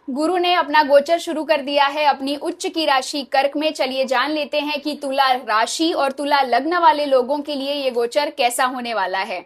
गुरु ने अपना गोचर शुरू कर दिया है अपनी उच्च की राशि कर्क में। चलिए जान लेते हैं कि तुला राशि और तुला लग्न वाले लोगों के लिए ये गोचर कैसा होने वाला है।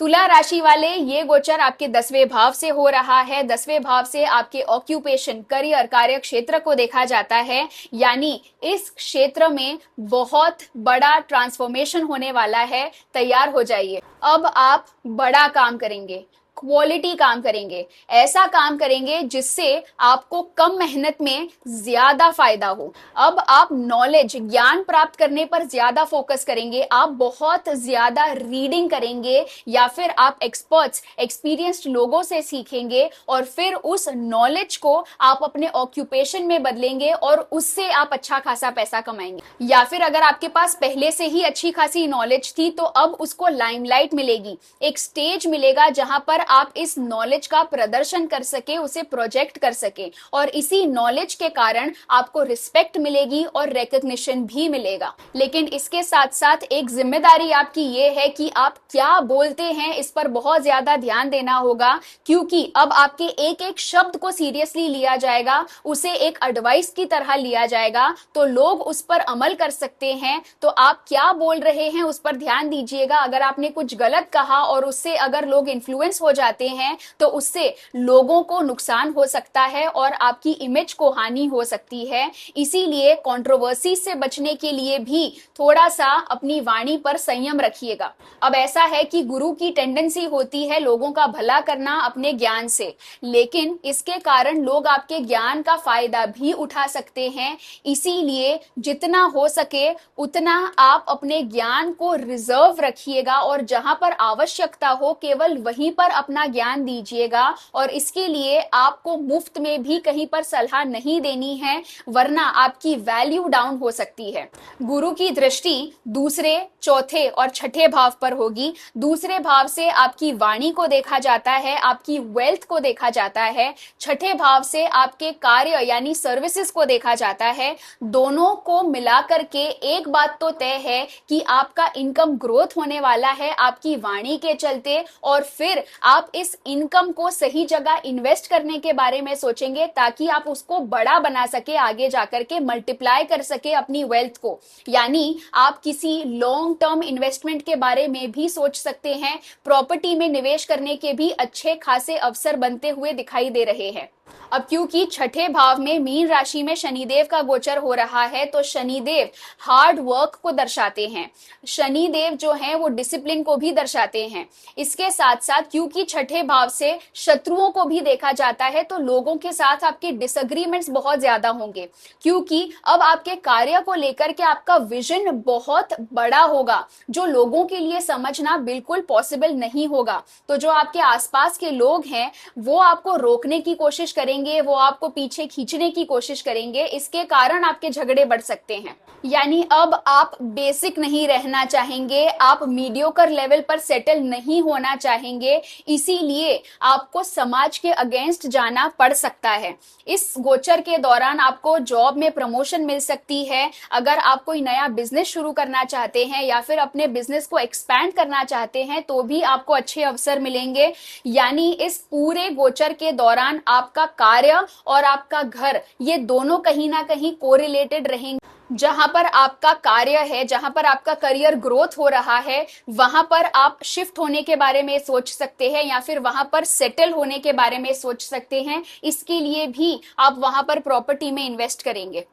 तुला राशि वाले, ये गोचर आपके 10वें भाव से हो रहा है। 10वें भाव से आपके ऑक्यूपेशन, करियर, कार्य क्षेत्र को देखा जाता है। यानी इस क्षेत्र में बहुत बड़ा ट्रांसफॉर्मेशन होने वाला है। तैयार हो जाइए। अब आप बड़ा काम करेंगे, क्वालिटी काम करेंगे, ऐसा काम करेंगे जिससे आपको कम मेहनत में ज्यादा फायदा हो। अब आप नॉलेज, ज्ञान प्राप्त करने पर ज्यादा फोकस करेंगे। आप बहुत ज्यादा रीडिंग करेंगे या फिर आप एक्सपर्ट्स, एक्सपीरियंस्ड लोगों से सीखेंगे और फिर उस नॉलेज को आप अपने ऑक्यूपेशन में बदलेंगे और उससे आप अच्छा खासा पैसा कमाएंगे। या फिर अगर आपके पास पहले से ही अच्छी खासी नॉलेज थी तो अब उसको लाइमलाइट मिलेगी, एक स्टेज मिलेगा जहां पर आप इस नॉलेज का प्रदर्शन कर सके, उसे प्रोजेक्ट कर सके और इसी नॉलेज के कारण आपको रिस्पेक्ट मिलेगी और रिकॉग्निशन भी मिलेगा। लेकिन इसके साथ साथ एक जिम्मेदारी आपकी ये है कि आप क्या बोलते हैं, इस पर बहुत ज्यादा ध्यान देना होगा, क्योंकि अब आपके एक एक शब्द को सीरियसली लिया जाएगा, उसे एक एडवाइस की तरह लिया जाएगा, तो लोग उस पर अमल कर सकते हैं। तो आप क्या बोल रहे हैं उस पर ध्यान दीजिएगा। अगर आपने कुछ गलत कहा और उससे अगर लोग इन्फ्लुएंस हो जाते हैं तो उससे लोगों को नुकसान हो सकता है और आपकी इमेज को हानि हो सकती है। इसीलिए कंट्रोवर्सी से बचने के लिए भी थोड़ा सा अपनी वाणी पर संयम रखिएगा। अब ऐसा है कि गुरु की टेंडेंसी होती है लोगों का भला करना अपने ज्ञान से, लेकिन इसके कारण लोग आपके ज्ञान का फायदा भी उठा सकते हैं। इसीलिए जितना हो सके उतना आप अपने ज्ञान को रिजर्व रखिएगा और जहां पर आवश्यकता हो केवल वहीं पर अपना ज्ञान दीजिएगा। और इसके लिए आपको मुफ्त में भी कहीं पर सलाह नहीं देनी है, वरना आपकी वैल्यू डाउन हो सकती है। गुरु की दृष्टि दूसरे, चौथे और छठे भाव पर होगी। दूसरे भाव से आपकी वाणी को देखा जाता है, आपकी वेल्थ को देखा जाता है। छठे भाव से आपके कार्य यानी सर्विसेज को देखा जाता है। दोनों को मिलाकर के एक बात तो तय है कि आपका इनकम ग्रोथ होने वाला है आपकी वाणी के चलते, और फिर आप इस इनकम को सही जगह इन्वेस्ट करने के बारे में सोचेंगे ताकि आप उसको बड़ा बना सके, आगे जाकर के मल्टीप्लाई कर सके अपनी वेल्थ को। यानी आप किसी लॉन्ग टर्म इन्वेस्टमेंट के बारे में भी सोच सकते हैं। प्रॉपर्टी में निवेश करने के भी अच्छे खासे अवसर बनते हुए दिखाई दे रहे हैं। अब क्योंकि छठे भाव में मीन राशि में शनिदेव का गोचर हो रहा है, तो शनिदेव हार्ड वर्क को दर्शाते हैं। शनिदेव जो हैं वो डिसिप्लिन को भी दर्शाते हैं। इसके साथ साथ क्योंकि छठे भाव से शत्रुओं को भी देखा जाता है, तो लोगों के साथ आपके डिसएग्रीमेंट्स बहुत ज्यादा होंगे, क्योंकि अब आपके कार्य को लेकर के आपका विजन बहुत बड़ा होगा जो लोगों के लिए समझना बिल्कुल पॉसिबल नहीं होगा। तो जो आपके आसपास के लोग हैं वो आपको रोकने की कोशिश करेंगे, वो आपको पीछे खींचने की कोशिश करेंगे। इसके कारण आपके झगड़े बढ़ सकते हैं। यानी अब आप बेसिक नहीं रहना चाहेंगे, आप मीडियोकर लेवल पर सेटल नहीं होना चाहेंगे, इसीलिए आपको समाज के अगेंस्ट जाना पड़ सकता है। इस गोचर के दौरान आपको जॉब में प्रमोशन मिल सकती है। अगर आप कोई नया बिजनेस शुरू करना चाहते हैं या फिर अपने बिजनेस को एक्सपैंड करना चाहते हैं तो भी आपको अच्छे अवसर मिलेंगे। यानी इस पूरे गोचर के दौरान आपका कार्य और आपका घर, ये दोनों कहीं ना कहीं कोरिलेटेड रहेंगे। जहां पर आपका कार्य है, जहां पर आपका करियर ग्रोथ हो रहा है, वहां पर आप शिफ्ट होने के बारे में सोच सकते हैं या फिर वहां पर सेटल होने के बारे में सोच सकते हैं। इसके लिए भी आप वहां पर प्रॉपर्टी में इन्वेस्ट करेंगे।